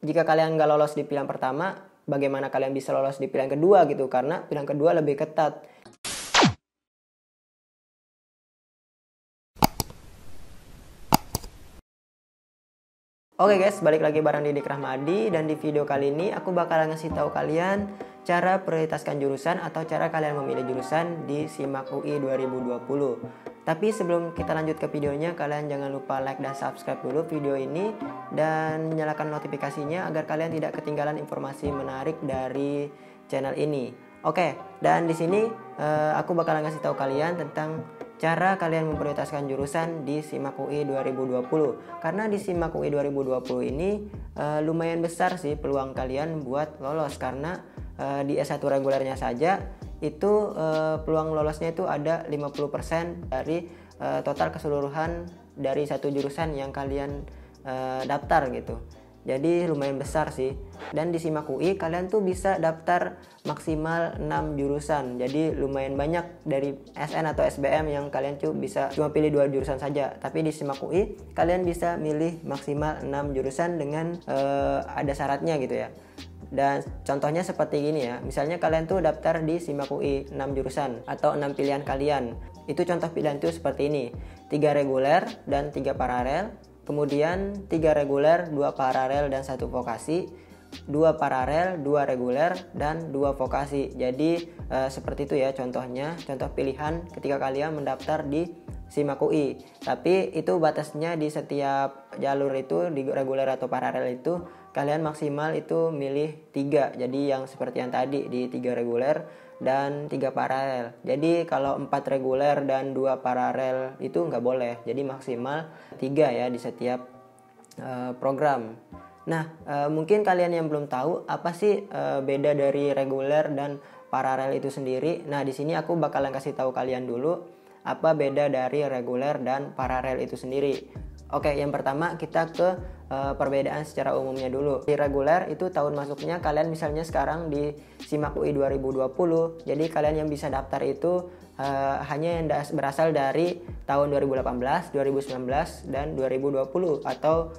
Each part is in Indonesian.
jika kalian nggak lolos di pilihan pertama, bagaimana kalian bisa lolos di pilihan kedua gitu, karena pilihan kedua lebih ketat. Oke guys, balik lagi bareng Didik Rahmadi, dan di video kali ini aku bakalan ngasih tahu kalian cara prioritaskan jurusan atau cara kalian memilih jurusan di SIMAK UI 2020. Tapi sebelum kita lanjut ke videonya, kalian jangan lupa like dan subscribe dulu video ini dan nyalakan notifikasinya agar kalian tidak ketinggalan informasi menarik dari channel ini. Oke, dan di sini aku bakalan ngasih tahu kalian tentang cara kalian memprioritaskan jurusan di SIMAK UI 2020. Karena di SIMAK UI 2020 ini lumayan besar sih peluang kalian buat lolos, karena di S1 regulernya saja itu peluang lolosnya itu ada 50% dari total keseluruhan dari satu jurusan yang kalian daftar gitu. Jadi lumayan besar sih. Dan di SIMAK UI kalian tuh bisa daftar maksimal 6 jurusan. Jadi lumayan banyak dari SN atau SBM yang kalian bisa cuma pilih 2 jurusan saja. Tapi di SIMAK UI kalian bisa milih maksimal 6 jurusan dengan ada syaratnya gitu ya. Dan contohnya seperti gini ya. Misalnya kalian tuh daftar di SIMAK UI 6 jurusan atau 6 pilihan kalian. Itu contoh pilihan tuh seperti ini. 3 reguler dan 3 paralel. Kemudian 3 reguler, 2 paralel dan 1 vokasi, 2 paralel, 2 reguler dan 2 vokasi. Jadi seperti itu ya contohnya, contoh pilihan ketika kalian mendaftar di SIMAK UI. Tapi itu batasnya di setiap jalur itu, di reguler atau paralel itu kalian maksimal itu milih 3. Jadi yang seperti yang tadi di 3 reguler dan 3 paralel. Jadi kalau 4 reguler dan 2 paralel itu nggak boleh. Jadi maksimal 3 ya di setiap program. Nah, mungkin kalian yang belum tahu apa sih beda dari reguler dan paralel itu sendiri. Nah, di sini aku bakalan kasih tahu kalian dulu apa beda dari reguler dan paralel itu sendiri. Oke, yang pertama kita ke perbedaan secara umumnya dulu. Di reguler itu tahun masuknya kalian misalnya sekarang di SIMAK UI 2020. Jadi kalian yang bisa daftar itu hanya yang berasal dari tahun 2018, 2019, dan 2020 atau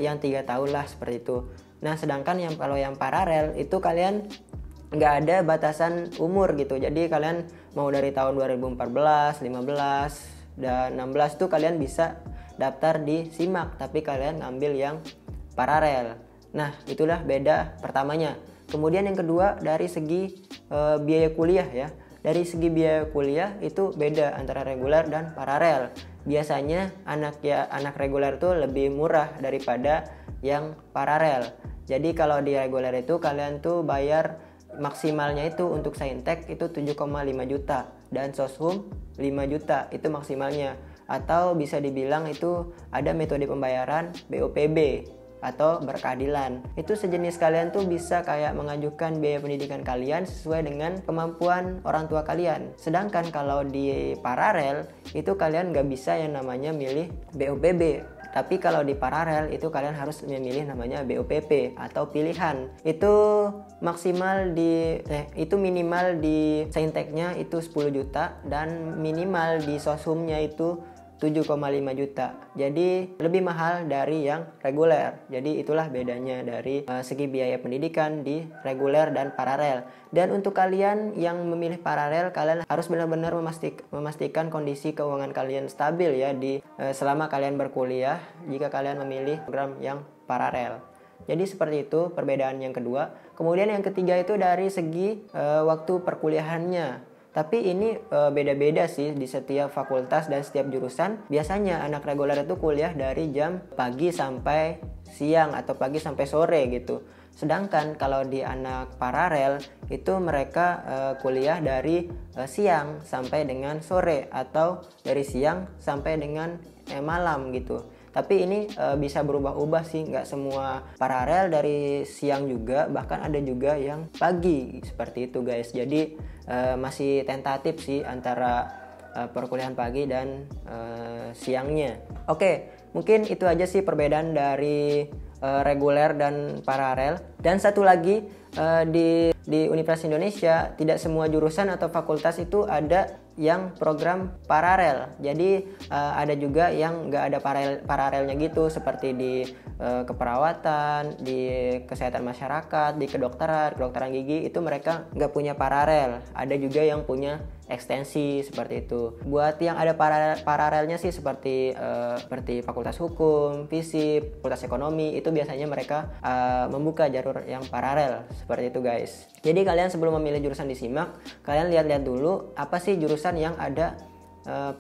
yang 3 tahun lah seperti itu. Nah, sedangkan kalau yang paralel itu kalian nggak ada batasan umur gitu. Jadi kalian mau dari tahun 2014, 15, dan 16 tuh kalian bisa daftar di SIMAK, tapi kalian ngambil yang paralel. Nah, itulah beda pertamanya. Kemudian yang kedua dari segi biaya kuliah ya. Dari segi biaya kuliah itu beda antara reguler dan paralel. Biasanya anak reguler itu lebih murah daripada yang paralel. Jadi kalau di reguler itu kalian tuh bayar maksimalnya itu untuk Saintek itu 7,5 juta dan Soshum 5 juta itu maksimalnya. Atau bisa dibilang itu ada metode pembayaran BOPB atau berkeadilan. Itu sejenis kalian tuh bisa kayak mengajukan biaya pendidikan kalian sesuai dengan kemampuan orang tua kalian. Sedangkan kalau di paralel itu kalian nggak bisa yang namanya milih BOPB. Tapi kalau di paralel itu kalian harus memilih namanya BOPP atau pilihan. Itu maksimal itu minimal di Sainteknya itu 10 juta dan minimal di Soshumnya itu 7,5 juta. Jadi lebih mahal dari yang reguler. Jadi itulah bedanya dari segi biaya pendidikan di reguler dan paralel. Dan untuk kalian yang memilih paralel, kalian harus benar-benar memastikan kondisi keuangan kalian stabil ya selama kalian berkuliah jika kalian memilih program yang paralel. Jadi seperti itu perbedaan yang kedua. Kemudian yang ketiga itu dari segi waktu perkuliahannya. Tapi ini beda-beda sih di setiap fakultas dan setiap jurusan. Biasanya anak reguler itu kuliah dari jam pagi sampai siang atau pagi sampai sore gitu. Sedangkan kalau di anak paralel itu mereka kuliah dari siang sampai dengan sore atau dari siang sampai dengan malam gitu. Tapi ini bisa berubah-ubah sih, nggak semua paralel dari siang juga, bahkan ada juga yang pagi seperti itu guys. Jadi masih tentatif sih antara perkuliahan pagi dan siangnya. Oke, mungkin itu aja sih perbedaan dari reguler dan paralel. Dan satu lagi di Universitas Indonesia tidak semua jurusan atau fakultas itu ada yang program paralel. Jadi ada juga yang nggak ada paralelnya gitu, seperti di keperawatan, di kesehatan masyarakat, di kedokteran gigi, itu mereka nggak punya paralel. Ada juga yang punya ekstensi seperti itu. Buat yang ada paralelnya sih seperti Fakultas Hukum, FISIP, Fakultas Ekonomi, itu biasanya mereka membuka jalur yang paralel seperti itu guys. Jadi kalian sebelum memilih jurusan di SIMAK, kalian lihat-lihat dulu apa sih jurusan yang ada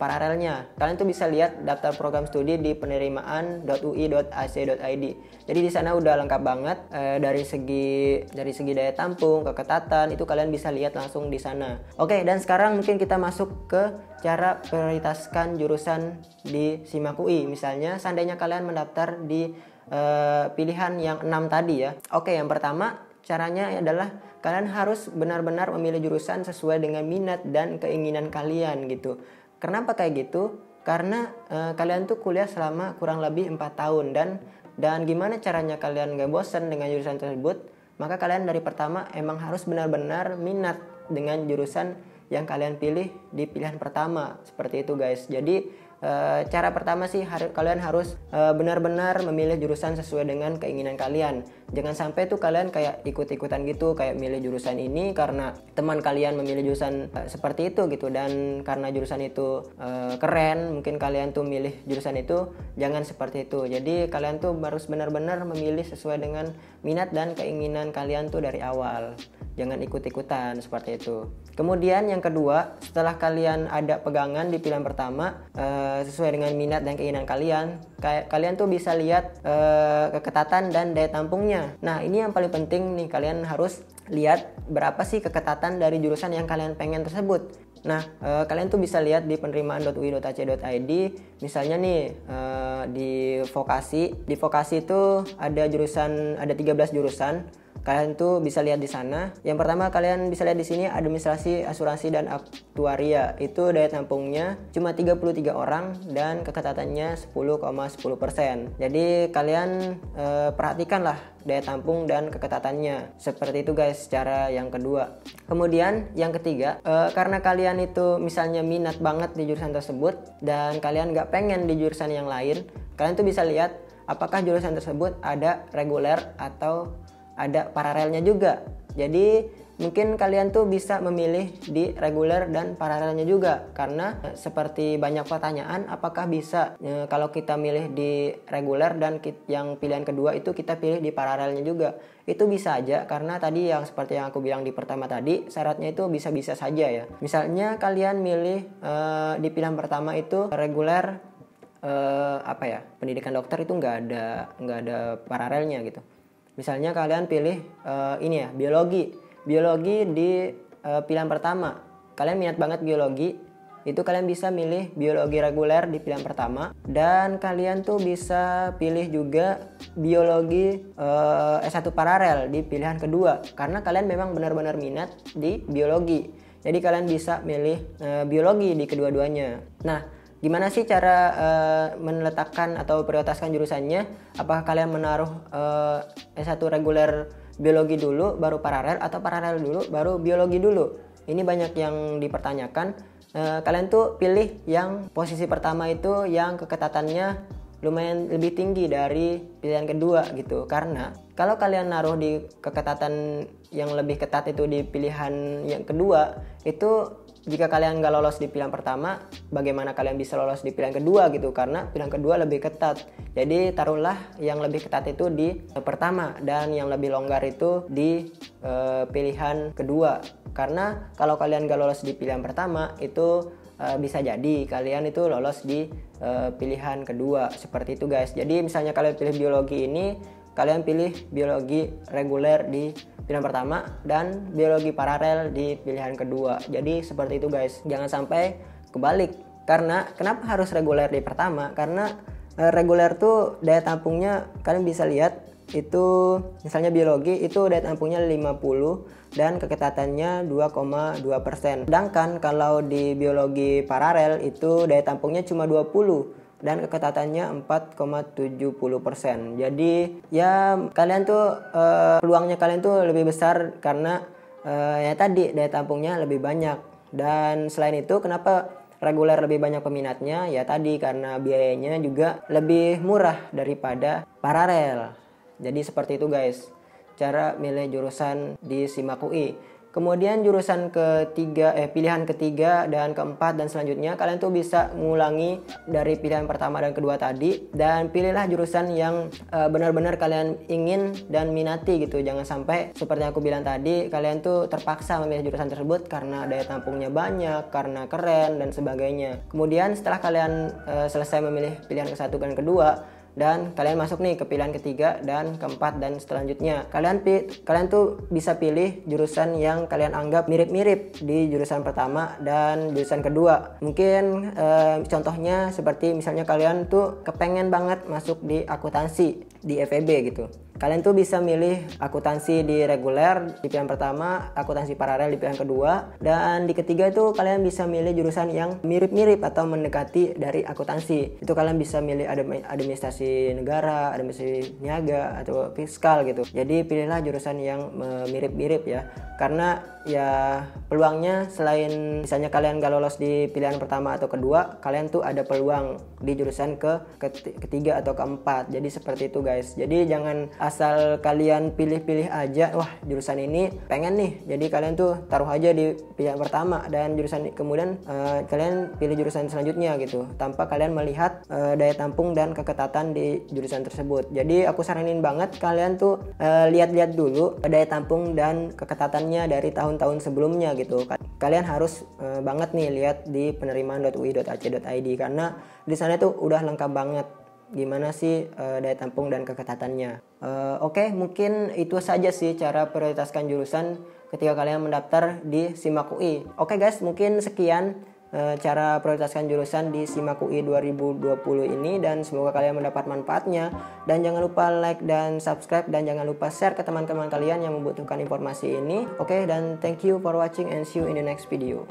paralelnya. Kalian tuh bisa lihat daftar program studi di penerimaan.ui.ac.id. Jadi di sana udah lengkap banget dari segi daya tampung, keketatan, itu kalian bisa lihat langsung di sana. Oke, dan sekarang mungkin kita masuk ke cara prioritaskan jurusan di SIMAK UI. Misalnya seandainya kalian mendaftar di pilihan yang 6 tadi ya. Oke, yang pertama caranya adalah kalian harus benar-benar memilih jurusan sesuai dengan minat dan keinginan kalian gitu. Kenapa kayak gitu? Karena kalian tuh kuliah selama kurang lebih 4 tahun dan gimana caranya kalian gak bosan dengan jurusan tersebut? Maka kalian dari pertama emang harus benar-benar minat dengan jurusan yang kalian pilih di pilihan pertama. Seperti itu guys. Jadi cara pertama sih kalian harus benar-benar memilih jurusan sesuai dengan keinginan kalian. Jangan sampai tuh kalian kayak ikut-ikutan gitu, kayak milih jurusan ini karena teman kalian memilih jurusan seperti itu gitu, dan karena jurusan itu keren, mungkin kalian tuh milih jurusan itu. Jangan seperti itu. Jadi kalian tuh harus benar-benar memilih sesuai dengan minat dan keinginan kalian tuh dari awal. Jangan ikut-ikutan seperti itu. Kemudian yang kedua, setelah kalian ada pegangan di pilihan pertama sesuai dengan minat dan keinginan kalian, kalian tuh bisa lihat keketatan dan daya tampungnya. Nah, ini yang paling penting nih, kalian harus lihat berapa sih keketatan dari jurusan yang kalian pengen tersebut. Nah, kalian tuh bisa lihat di penerimaan.ui.ac.id. Misalnya nih di vokasi itu ada 13 jurusan. Kalian tuh bisa lihat di sana. Yang pertama kalian bisa lihat di sini administrasi, asuransi dan aktuaria. Itu daya tampungnya cuma 33 orang dan keketatannya 10,10%. Jadi kalian perhatikanlah daya tampung dan keketatannya. Seperti itu guys, cara yang kedua. Kemudian yang ketiga, karena kalian itu misalnya minat banget di jurusan tersebut dan kalian gak pengen di jurusan yang lain, kalian tuh bisa lihat apakah jurusan tersebut ada reguler atau ada paralelnya juga. Jadi mungkin kalian tuh bisa memilih di reguler dan paralelnya juga, karena seperti banyak pertanyaan apakah bisa kalau kita milih di reguler dan yang pilihan kedua itu kita pilih di paralelnya juga. Itu bisa aja, karena tadi yang seperti yang aku bilang di pertama tadi, syaratnya itu bisa-bisa saja ya. Misalnya kalian milih di pilihan pertama itu reguler pendidikan dokter, itu nggak ada paralelnya gitu. Misalnya kalian pilih biologi di pilihan pertama. Kalian minat banget biologi, itu kalian bisa milih biologi reguler di pilihan pertama, dan kalian tuh bisa pilih juga biologi S1 paralel di pilihan kedua, karena kalian memang benar-benar minat di biologi. Jadi kalian bisa milih biologi di kedua-duanya. Nah, gimana sih cara meletakkan atau prioritaskan jurusannya? Apakah kalian menaruh S1 reguler biologi dulu baru paralel, atau paralel dulu baru biologi dulu? Ini banyak yang dipertanyakan. Kalian tuh pilih yang posisi pertama itu yang keketatannya lumayan lebih tinggi dari pilihan kedua gitu. Karena kalau kalian naruh di keketatan yang lebih ketat itu di pilihan yang kedua, itu jika kalian nggak lolos di pilihan pertama, bagaimana kalian bisa lolos di pilihan kedua gitu? Karena pilihan kedua lebih ketat. Jadi taruhlah yang lebih ketat itu di pertama, dan yang lebih longgar itu di pilihan kedua. Karena kalau kalian nggak lolos di pilihan pertama, itu bisa jadi kalian itu lolos di pilihan kedua. Seperti itu guys. Jadi misalnya kalian pilih biologi ini, kalian pilih biologi reguler di pilihan pertama dan biologi paralel di pilihan kedua. Jadi seperti itu guys, jangan sampai kebalik. Karena kenapa harus reguler di pertama? Karena reguler tuh daya tampungnya kalian bisa lihat itu, misalnya biologi itu daya tampungnya 50 dan keketatannya 2,2%. Sedangkan kalau di biologi paralel itu daya tampungnya cuma 20 dan keketatannya 4,70%. Jadi ya kalian tuh peluangnya kalian tuh lebih besar karena ya tadi daya tampungnya lebih banyak. Dan selain itu, kenapa reguler lebih banyak peminatnya? Ya tadi karena biayanya juga lebih murah daripada paralel. Jadi seperti itu guys, cara milih jurusan di SIMAK UI. Kemudian jurusan pilihan ketiga dan keempat dan selanjutnya, kalian tuh bisa mengulangi dari pilihan pertama dan kedua tadi, dan pilihlah jurusan yang benar-benar kalian ingin dan minati gitu. Jangan sampai seperti yang aku bilang tadi, kalian tuh terpaksa memilih jurusan tersebut karena daya tampungnya banyak, karena keren dan sebagainya. Kemudian setelah kalian selesai memilih pilihan ke satu dan kedua, dan kalian masuk nih ke pilihan ketiga dan keempat dan selanjutnya, kalian tuh bisa pilih jurusan yang kalian anggap mirip-mirip di jurusan pertama dan jurusan kedua. Mungkin contohnya seperti misalnya kalian tuh kepengen banget masuk di akuntansi di FEB gitu. Kalian tuh bisa milih akuntansi di reguler di pilihan pertama, akuntansi paralel di pilihan kedua, dan di ketiga itu kalian bisa milih jurusan yang mirip-mirip atau mendekati dari akuntansi. Itu kalian bisa milih administrasi negara, administrasi niaga, atau fiskal gitu. Jadi pilihlah jurusan yang mirip-mirip ya. Karena ya peluangnya selain misalnya kalian gak lolos di pilihan pertama atau kedua, kalian tuh ada peluang di jurusan ketiga atau keempat. Jadi seperti itu guys. Jadi jangan asal kalian pilih-pilih aja, wah jurusan ini pengen nih, jadi kalian tuh taruh aja di pilihan pertama dan jurusan kemudian kalian pilih jurusan selanjutnya gitu, tanpa kalian melihat daya tampung dan keketatan di jurusan tersebut. Jadi aku saranin banget kalian tuh lihat-lihat dulu daya tampung dan keketatannya dari tahun-tahun sebelumnya gitu. Kalian harus banget nih lihat di penerimaan.ui.ac.id, karena di sana tuh udah lengkap banget gimana sih daya tampung dan keketatannya. Oke, mungkin itu saja sih cara prioritaskan jurusan ketika kalian mendaftar di SIMAK UI. Oke guys, mungkin sekian cara prioritaskan jurusan di SIMAK UI 2020 ini, dan semoga kalian mendapat manfaatnya. Dan jangan lupa like dan subscribe, dan jangan lupa share ke teman-teman kalian yang membutuhkan informasi ini. Oke, dan thank you for watching and see you in the next video.